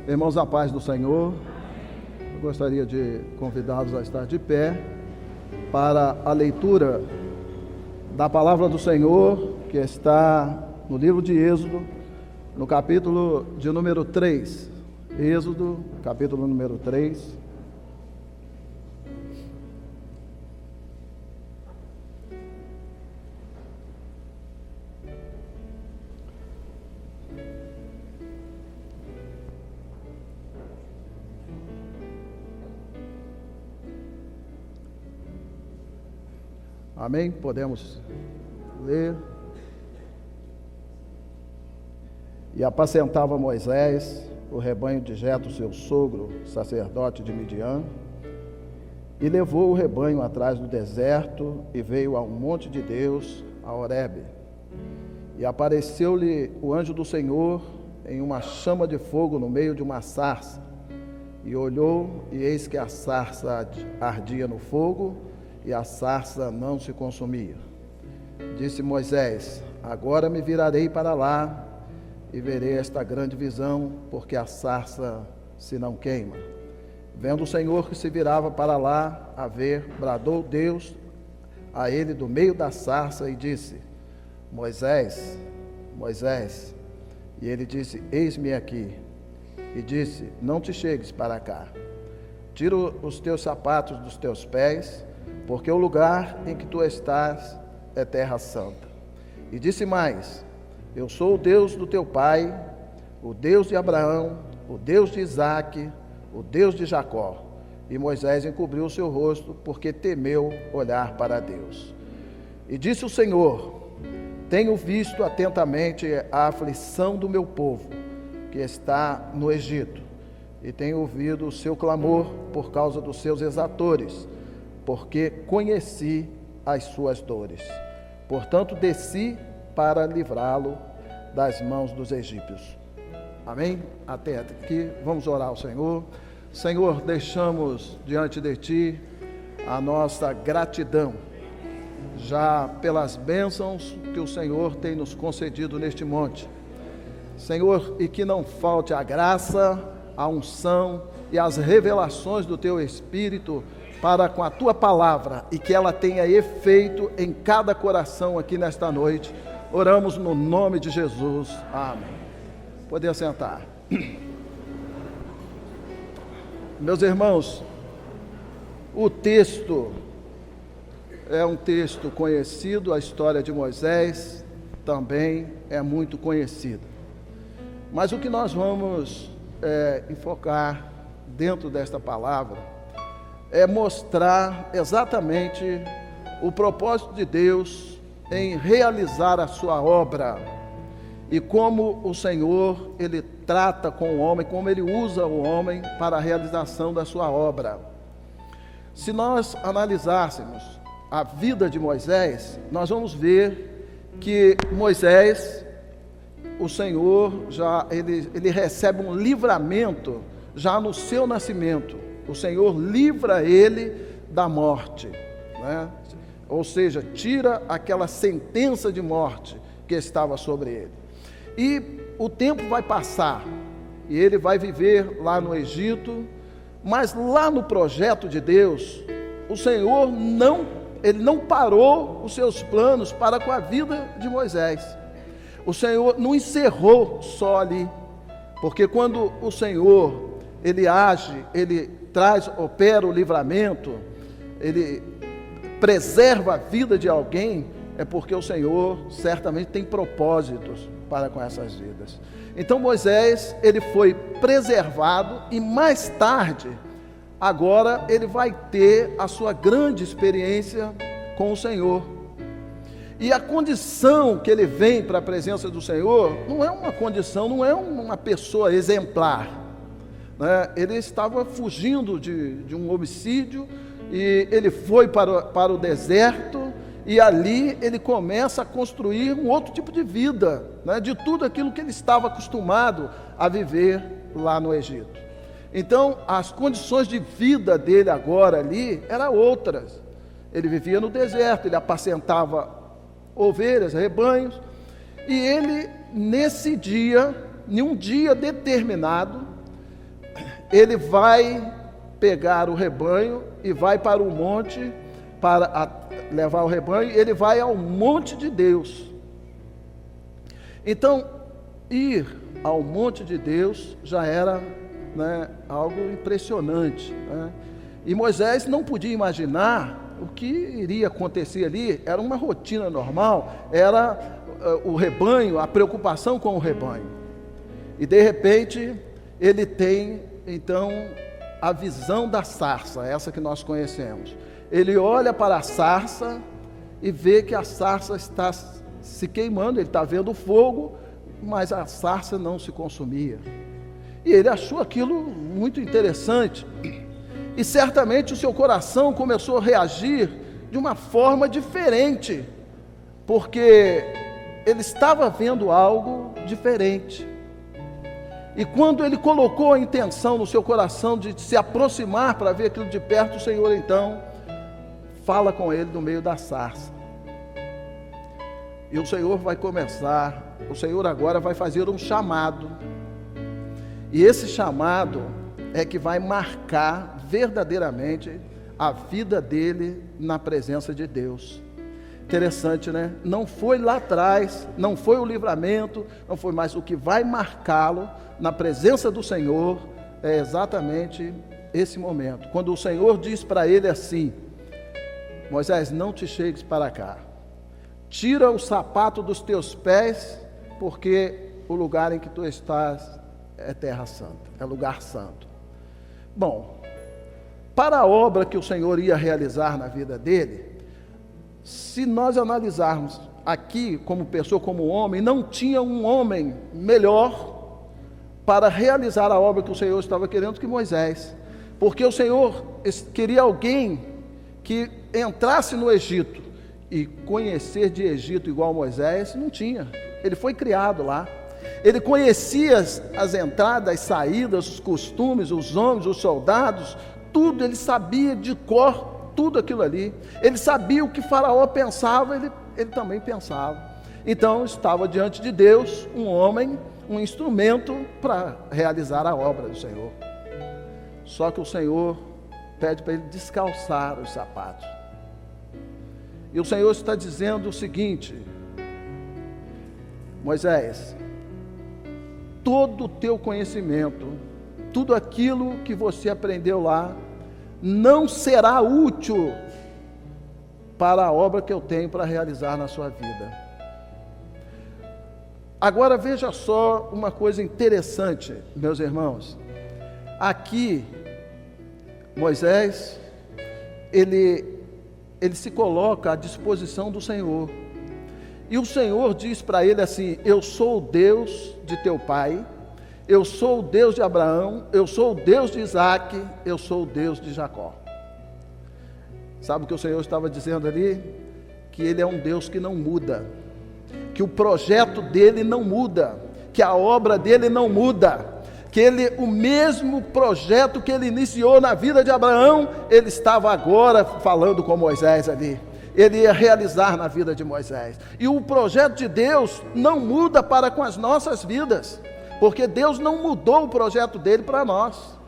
Irmãos, a paz do Senhor, eu gostaria de convidá-los a estar de pé para a leitura da palavra do Senhor, que está no livro de Êxodo, no capítulo de número 3. Êxodo, capítulo número 3. Amém? Podemos ler. E apacentava Moisés o rebanho de Jetro, seu sogro, sacerdote de Midian, e levou o rebanho atrás do deserto, e veio ao monte de Deus, a Horebe. E apareceu-lhe o anjo do Senhor em uma chama de fogo no meio de uma sarça. E olhou, e eis que a sarça ardia no fogo, e a sarça não se consumia. Disse Moisés: agora me virarei para lá e verei esta grande visão, porque a sarça se não queima. Vendo o Senhor que se virava para lá a ver, bradou Deus a ele do meio da sarça e disse: Moisés, Moisés. E ele disse: eis-me aqui. E disse: não te chegues para cá. Tira os teus sapatos dos teus pés, porque o lugar em que tu estás é terra santa. E disse mais: eu sou o Deus do teu pai, o Deus de Abraão, o Deus de Isaque, o Deus de Jacó. E Moisés encobriu o seu rosto, porque temeu olhar para Deus. E disse o Senhor: tenho visto atentamente a aflição do meu povo, que está no Egito, e tenho ouvido o seu clamor por causa dos seus exatores, porque conheci as suas dores. Portanto, desci para livrá-lo das mãos dos egípcios. Amém? Até aqui, vamos orar ao Senhor. Senhor, deixamos diante de Ti a nossa gratidão, já pelas bênçãos que o Senhor tem nos concedido neste monte. Senhor, e que não falte a graça, a unção e as revelações do Teu Espírito para com a Tua palavra, e que ela tenha efeito em cada coração aqui nesta noite. Oramos no nome de Jesus. Amém. Pode sentar. Meus irmãos, o texto é um texto conhecido, a história de Moisés também é muito conhecida. Mas o que nós vamos enfocar dentro desta palavra é mostrar exatamente o propósito de Deus em realizar a sua obra, e como o Senhor, Ele trata com o homem, como Ele usa o homem para a realização da sua obra. Se nós analisássemos a vida de Moisés, nós vamos ver que Moisés, o Senhor, ele recebe um livramento já no seu nascimento. O Senhor livra ele da morte, né? Ou seja, tira aquela sentença de morte que estava sobre ele. E o tempo vai passar, e ele vai viver lá no Egito, mas lá no projeto de Deus, o Senhor não parou os seus planos para com a vida de Moisés. O Senhor não encerrou só ali, porque quando o Senhor, Ele age, Ele opera o livramento, Ele preserva a vida de alguém, é porque o Senhor certamente tem propósitos para com essas vidas. Então Moisés, ele foi preservado, e mais tarde, agora ele vai ter a sua grande experiência com o Senhor. E a condição que ele vem para a presença do Senhor, não é uma condição, não é uma pessoa exemplar, né? Ele estava fugindo de um homicídio, e ele foi para o deserto, e ali ele começa a construir um outro tipo de vida, né? De tudo aquilo que ele estava acostumado a viver lá no Egito. Então, as condições de vida dele agora ali eram outras. Ele vivia no deserto, ele apacentava ovelhas, rebanhos, e ele, nesse dia, em um dia determinado, ele vai pegar o rebanho e vai para o monte para levar o rebanho, ele vai ao monte de Deus. Então, ir ao monte de Deus já era, né, algo impressionante, né? E Moisés não podia imaginar o que iria acontecer ali. Era uma rotina normal, era o rebanho, a preocupação com o rebanho. E de repente, ele tem então a visão da sarça, essa que nós conhecemos. Ele olha para a sarça e vê que a sarça está se queimando, ele está vendo o fogo, mas a sarça não se consumia. E ele achou aquilo muito interessante. E certamente o seu coração começou a reagir de uma forma diferente, porque ele estava vendo algo diferente. E quando ele colocou a intenção no seu coração de se aproximar para ver aquilo de perto, o Senhor então fala com ele no meio da sarça. E o Senhor vai começar, o Senhor agora vai fazer um chamado. E esse chamado é que vai marcar verdadeiramente a vida dele na presença de Deus. Interessante, né? Não foi lá atrás, não foi o livramento, não foi mais. O que vai marcá-lo na presença do Senhor é exatamente esse momento, quando o Senhor diz para ele assim: Moisés, não te chegues para cá, tira o sapato dos teus pés, porque o lugar em que tu estás é terra santa, é lugar santo. Bom, para a obra que o Senhor ia realizar na vida dele, se nós analisarmos aqui como pessoa, como homem, não tinha um homem melhor para realizar a obra que o Senhor estava querendo que Moisés, porque o Senhor queria alguém que entrasse no Egito, e conhecer de Egito igual Moisés, não tinha. Ele foi criado lá, ele conhecia as entradas, as saídas, os costumes, os homens, os soldados, tudo, ele sabia de cor, tudo aquilo ali. Ele sabia o que Faraó pensava, ele também pensava. Então estava diante de Deus um homem, um instrumento para realizar a obra do Senhor. Só que o Senhor pede para ele descalçar os sapatos. E o Senhor está dizendo o seguinte: Moisés, todo o teu conhecimento, tudo aquilo que você aprendeu lá, não será útil para a obra que eu tenho para realizar na sua vida. Agora veja só uma coisa interessante, meus irmãos. Aqui, Moisés, ele se coloca à disposição do Senhor. E o Senhor diz para ele assim: eu sou o Deus de teu pai, eu sou o Deus de Abraão, eu sou o Deus de Isaac, eu sou o Deus de Jacó. Sabe o que o Senhor estava dizendo ali? Que ele é um Deus que não muda, que o projeto dele não muda, que a obra dele não muda, que o mesmo projeto que ele iniciou na vida de Abraão, ele estava agora falando com Moisés ali, ele ia realizar na vida de Moisés. E o projeto de Deus não muda para com as nossas vidas, porque Deus não mudou o projeto dele para nós.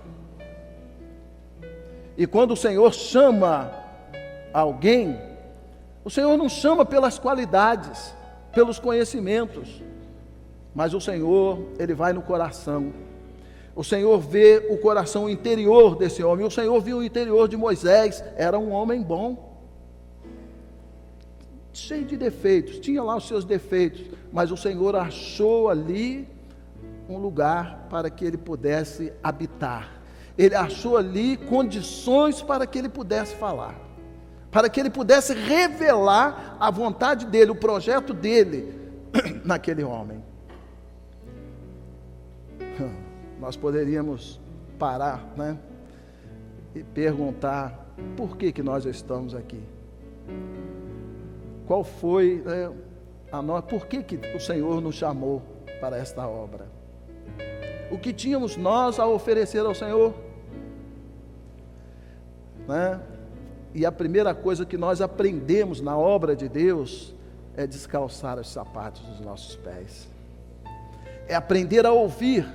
E quando o Senhor chama alguém, o Senhor não chama pelas qualidades, pelos conhecimentos, mas o Senhor, ele vai no coração. O Senhor vê o coração interior desse homem. O Senhor viu o interior de Moisés, era um homem bom, cheio de defeitos, tinha lá os seus defeitos, mas o Senhor achou ali um lugar para que ele pudesse habitar. Ele achou ali condições para que ele pudesse falar, para que ele pudesse revelar a vontade dele, o projeto dele naquele homem. Nós poderíamos parar, né, e perguntar: por que nós estamos aqui? Qual foi, né, por que o Senhor nos chamou para esta obra? O que tínhamos nós a oferecer ao Senhor? Né? E a primeira coisa que nós aprendemos na obra de Deus é descalçar os sapatos dos nossos pés. É aprender a ouvir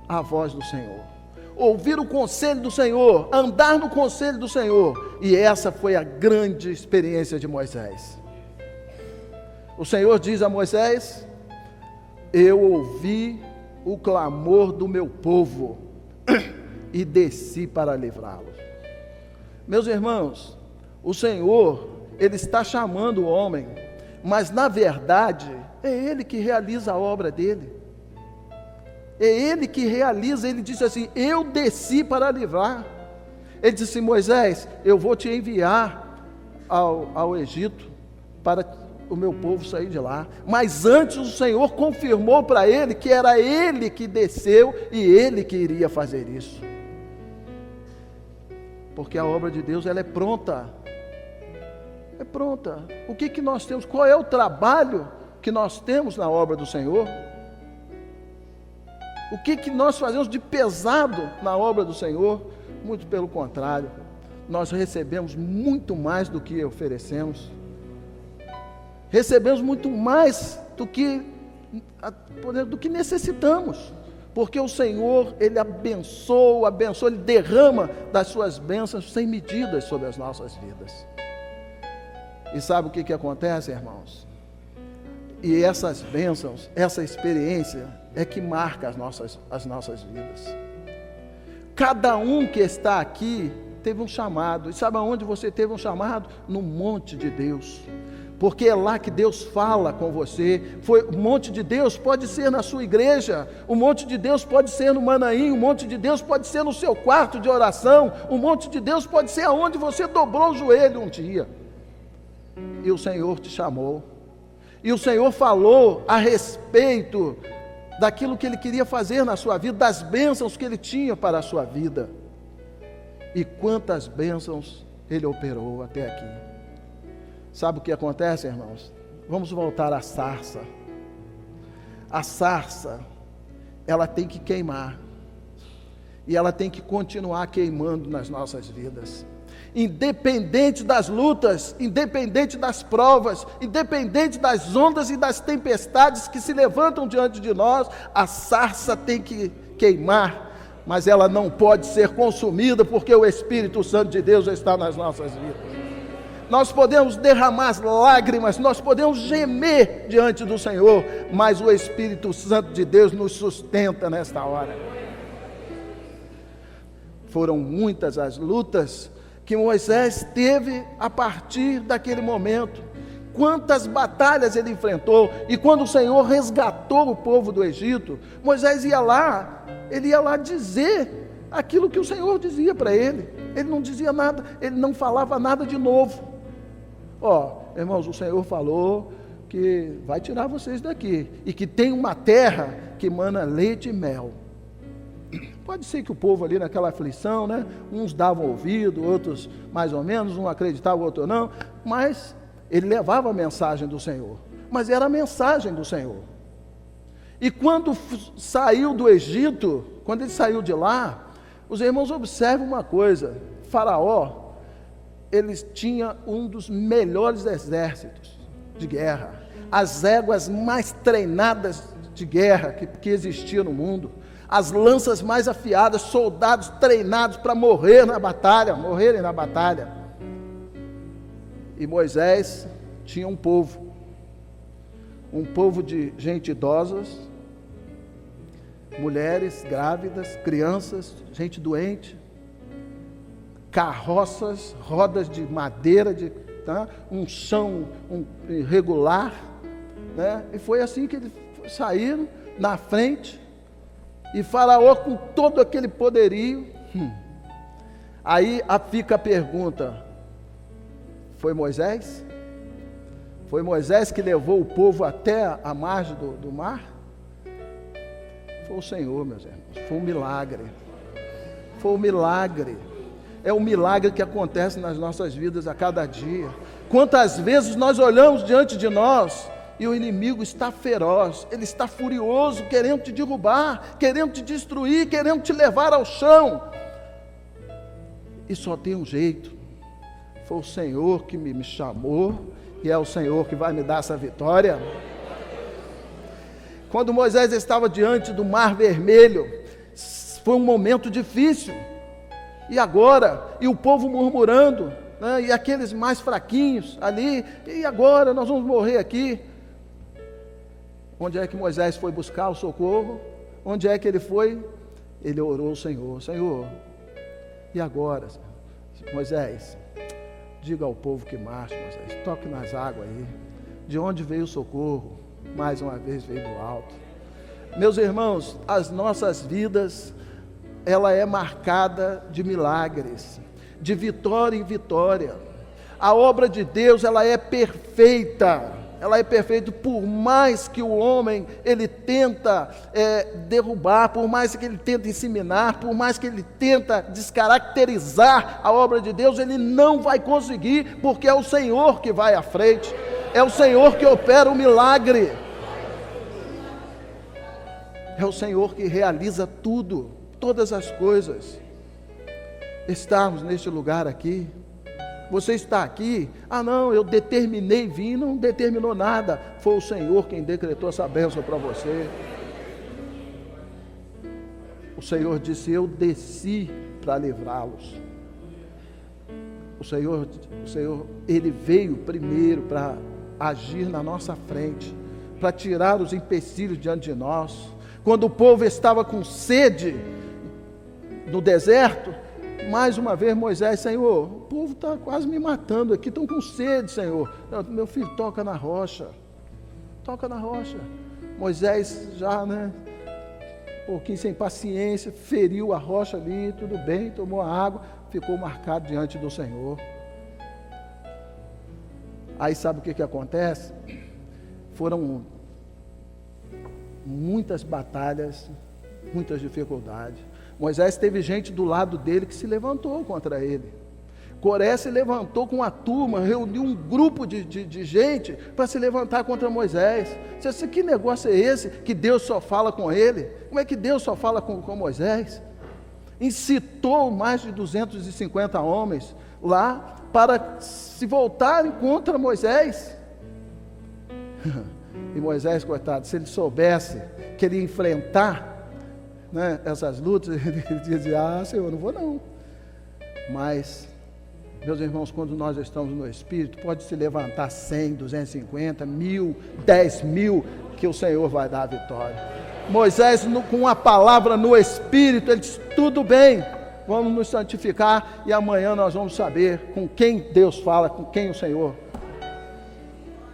a voz do Senhor. ouvir o conselho do Senhor, andar no conselho do Senhor. E essa foi a grande experiência de Moisés. O Senhor diz a Moisés: eu ouvi o clamor do meu povo e desci para livrá-los. Meus irmãos, o Senhor, Ele está chamando o homem, mas na verdade é Ele que realiza a obra dele. É Ele que realiza. Ele disse assim: eu desci para livrar. Ele disse assim: Moisés, eu vou te enviar ao Egito para o meu povo sair de lá. Mas antes o Senhor confirmou para ele que era Ele que desceu e Ele que iria fazer isso. Porque a obra de Deus, ela é pronta. É pronta. O que nós temos? Qual é o trabalho que nós temos na obra do Senhor? O que nós fazemos de pesado na obra do Senhor? Muito pelo contrário, nós recebemos muito mais do que oferecemos. Recebemos muito mais do que necessitamos. Porque o Senhor, Ele abençoa, Ele derrama das suas bênçãos sem medidas sobre as nossas vidas. E sabe o que acontece, irmãos? E essas bênçãos, essa experiência é que marca as nossas vidas. Cada um que está aqui teve um chamado. E sabe aonde você teve um chamado? No monte de Deus. Porque é lá que Deus fala com você. O monte de Deus pode ser na sua igreja, o monte de Deus pode ser no Manaim, o monte de Deus pode ser no seu quarto de oração, o monte de Deus pode ser aonde você dobrou o joelho um dia. E o Senhor te chamou. E o Senhor falou a respeito daquilo que Ele queria fazer na sua vida, das bênçãos que Ele tinha para a sua vida. E quantas bênçãos Ele operou até aqui. Sabe o que acontece, irmãos? Vamos voltar à sarça. A sarça, ela tem que queimar. E ela tem que continuar queimando nas nossas vidas. Independente das lutas, independente das provas, independente das ondas e das tempestades que se levantam diante de nós, a sarça tem que queimar, mas ela não pode ser consumida, porque o Espírito Santo de Deus já está nas nossas vidas. Nós podemos derramar lágrimas, nós podemos gemer diante do Senhor, mas o Espírito Santo de Deus nos sustenta nesta hora. Foram muitas as lutas que Moisés teve a partir daquele momento. Quantas batalhas ele enfrentou. E quando o Senhor resgatou o povo do Egito, Moisés ia lá, ele ia lá dizer aquilo que o Senhor dizia para ele. Ele não dizia nada, ele não falava nada de novo. Irmãos, o Senhor falou que vai tirar vocês daqui, e que tem uma terra que mana leite e mel. Pode ser que o povo ali naquela aflição, né? Uns davam ouvido, outros mais ou menos, um acreditava, o outro não, mas ele levava a mensagem do Senhor, mas era a mensagem do Senhor. E quando saiu do Egito, quando ele saiu de lá, os irmãos observam uma coisa: Faraó, eles tinham um dos melhores exércitos de guerra, as éguas mais treinadas de guerra que existia no mundo, as lanças mais afiadas, soldados treinados para morrerem na batalha. E Moisés tinha um povo de gente idosas, mulheres grávidas, crianças, gente doente, carroças, rodas de madeira, um chão irregular, né? E foi assim que eles saíram na frente. E Faraó com todo aquele poderio. Aí fica a pergunta: foi Moisés? Foi Moisés que levou o povo até a margem do mar? Foi o Senhor, meus irmãos. Foi um milagre. Foi um milagre. É um milagre que acontece nas nossas vidas a cada dia. Quantas vezes nós olhamos diante de nós e o inimigo está feroz, ele está furioso, querendo te derrubar, querendo te destruir, querendo te levar ao chão. E só tem um jeito: foi o Senhor que me chamou, e é o Senhor que vai me dar essa vitória. Quando Moisés estava diante do Mar Vermelho, foi um momento difícil. E agora? E o povo murmurando, né? E aqueles mais fraquinhos ali, e agora nós vamos morrer aqui. Onde é que Moisés foi buscar o socorro? Onde é que ele foi? Ele orou ao Senhor: Senhor, e agora, Moisés, diga ao povo que marche, Moisés, toque nas águas aí. De onde veio o socorro? Mais uma vez veio do alto. Meus irmãos, as nossas vidas, ela é marcada de milagres, de vitória em vitória. A obra de Deus, ela é perfeita. Ela é perfeita, por mais que o homem, ele tenta derrubar, por mais que ele tenta inseminar, por mais que ele tenta descaracterizar a obra de Deus, ele não vai conseguir, porque é o Senhor que vai à frente, é o Senhor que opera o milagre, é o Senhor que realiza tudo, todas as coisas. Estamos neste lugar aqui. Você está aqui, não, eu determinei vir, não determinou nada, foi o Senhor quem decretou essa bênção para você. O Senhor disse: eu desci para livrá-los. O Senhor, Ele veio primeiro para agir na nossa frente, para tirar os empecilhos diante de nós. Quando o povo estava com sede no deserto, mais uma vez Moisés: Senhor, o povo está quase me matando aqui, estão com sede, Senhor. Meu filho, toca na rocha, toca na rocha. Moisés já, um pouquinho sem paciência, feriu a rocha ali, tudo bem, tomou a água, ficou marcado diante do Senhor. Aí sabe o que acontece? Foram muitas batalhas, muitas dificuldades. Moisés teve gente do lado dele que se levantou contra ele. Coré se levantou com a turma, reuniu um grupo de gente para se levantar contra Moisés. Você disse: que negócio é esse que Deus só fala com ele? Como é que Deus só fala com Moisés? Incitou mais de 250 homens lá para se voltarem contra Moisés. E Moisés, coitado, se ele soubesse que ele ia enfrentar essas lutas, ele dizia: Senhor, não vou não. Mas, meus irmãos, quando nós estamos no Espírito, pode se levantar 100, 250, 1000, 10.000, que o Senhor vai dar a vitória. Moisés, com a palavra no Espírito, ele disse: tudo bem, vamos nos santificar, e amanhã nós vamos saber com quem Deus fala, com quem o Senhor.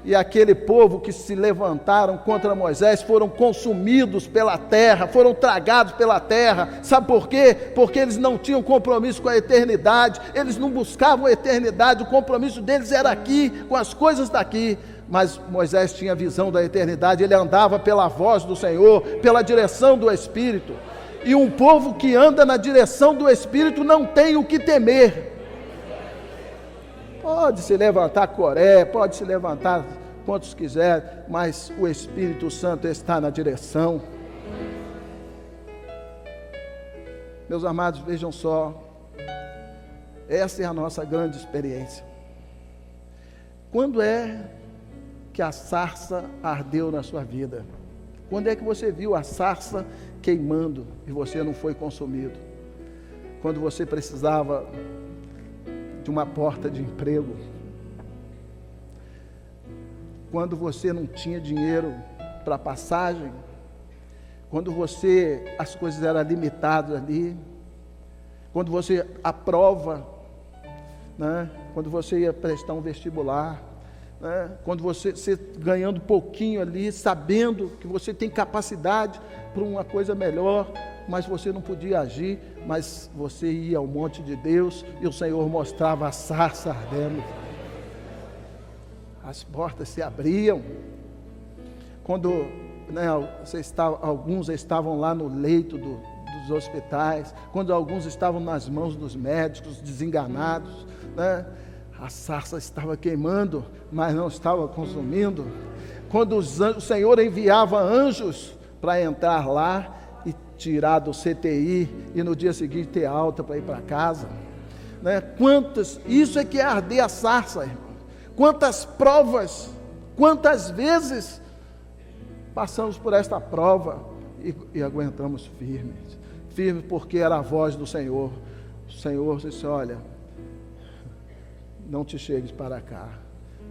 E aquele povo que se levantaram contra Moisés foram consumidos pela terra, foram tragados pela terra. Sabe por quê? Porque eles não tinham compromisso com a eternidade, eles não buscavam a eternidade, o compromisso deles era aqui, com as coisas daqui. Mas Moisés tinha visão da eternidade, ele andava pela voz do Senhor, pela direção do Espírito. E um povo que anda na direção do Espírito não tem o que temer. Pode se levantar Coré, pode se levantar quantos quiser, mas o Espírito Santo está na direção. Meus amados, vejam só, essa é a nossa grande experiência. Quando é que a sarça ardeu na sua vida? Quando é que você viu a sarça queimando e você não foi consumido? Quando você precisava de uma porta de emprego, quando você não tinha dinheiro para passagem, quando as coisas eram limitadas ali, quando você aprova, quando você ia prestar um vestibular, quando você ganhando pouquinho ali, sabendo que você tem capacidade para uma coisa melhor, mas você não podia agir, mas você ia ao monte de Deus e o Senhor mostrava a sarça ardendo. As portas se abriam. Quando alguns estavam lá no leito dos hospitais, quando alguns estavam nas mãos dos médicos, desenganados, a sarça estava queimando, mas não estava consumindo. Quando o Senhor enviava anjos para entrar lá e tirar do CTI, e no dia seguinte ter alta para ir para casa, isso é que é arder a sarça, irmão. Quantas provas, quantas vezes passamos por esta prova e aguentamos firme, porque era a voz do Senhor. O Senhor disse: olha, não te chegues para cá,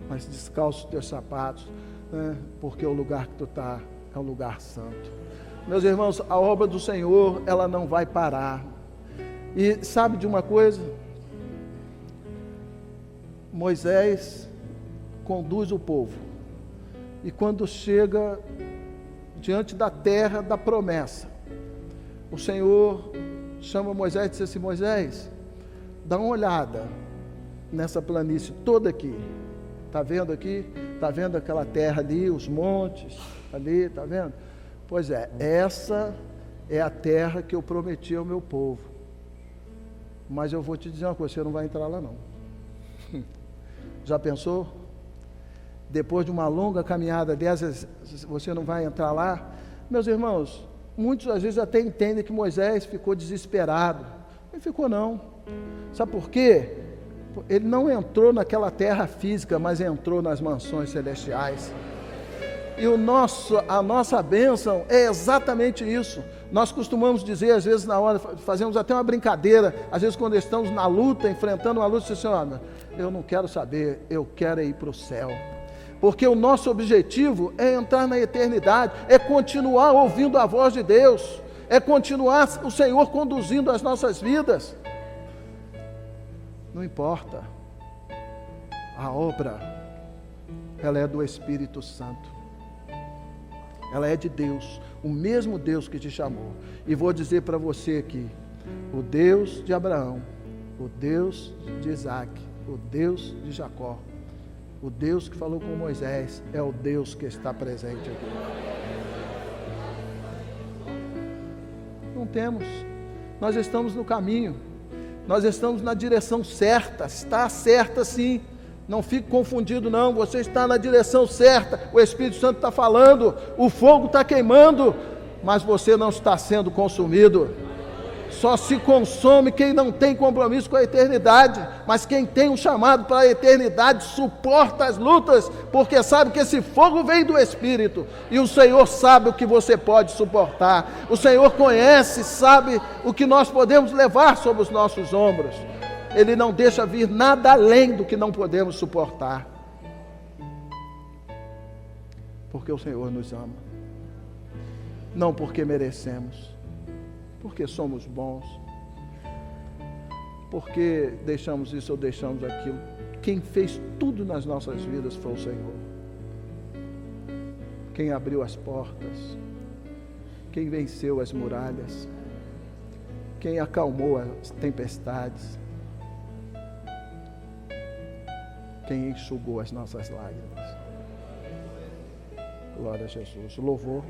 mas descalça os teus sapatos, né? Porque o lugar que tu está é um lugar santo. Meus irmãos, a obra do Senhor, ela não vai parar. E sabe de uma coisa? Moisés conduz o povo, e quando chega diante da terra da promessa, o Senhor chama Moisés e diz assim: Moisés, dá uma olhada nessa planície toda aqui. Está vendo aqui? Está vendo aquela terra ali, os montes ali, está vendo? Pois é, essa é a terra que eu prometi ao meu povo. Mas eu vou te dizer uma coisa: você não vai entrar lá não. Já pensou? Depois de uma longa caminhada dessas, você não vai entrar lá? Meus irmãos, muitos às vezes até entendem que Moisés ficou desesperado. Não ficou não. Sabe por quê? Ele não entrou naquela terra física, mas entrou nas mansões celestiais. E a nossa bênção é exatamente isso. Nós costumamos dizer, às vezes na hora, fazemos até uma brincadeira, às vezes quando estamos na luta, enfrentando uma luta, assim: olha, eu não quero saber, eu quero ir para o céu. Porque o nosso objetivo é entrar na eternidade, é continuar ouvindo a voz de Deus, é continuar o Senhor conduzindo as nossas vidas. Não importa, a obra, ela é do Espírito Santo, ela é de Deus, o mesmo Deus que te chamou. E vou dizer para você aqui: o Deus de Abraão, o Deus de Isaac, o Deus de Jacó, o Deus que falou com Moisés, é o Deus que está presente aqui. Não temos, nós estamos no caminho, nós estamos na direção certa, está certa sim, não fique confundido não, você está na direção certa, o Espírito Santo está falando, o fogo está queimando, mas você não está sendo consumido. Só se consome quem não tem compromisso com a eternidade, mas quem tem um chamado para a eternidade suporta as lutas, porque sabe que esse fogo vem do Espírito, e o Senhor sabe o que você pode suportar, o Senhor conhece, sabe o que nós podemos levar sobre os nossos ombros. Ele não deixa vir nada além do que não podemos suportar, porque o Senhor nos ama, não porque merecemos, porque somos bons, porque deixamos isso ou deixamos aquilo. Quem fez tudo nas nossas vidas foi o Senhor. Quem abriu as portas, quem venceu as muralhas, quem acalmou as tempestades, quem enxugou as nossas lágrimas. Glória a Jesus. Louvor.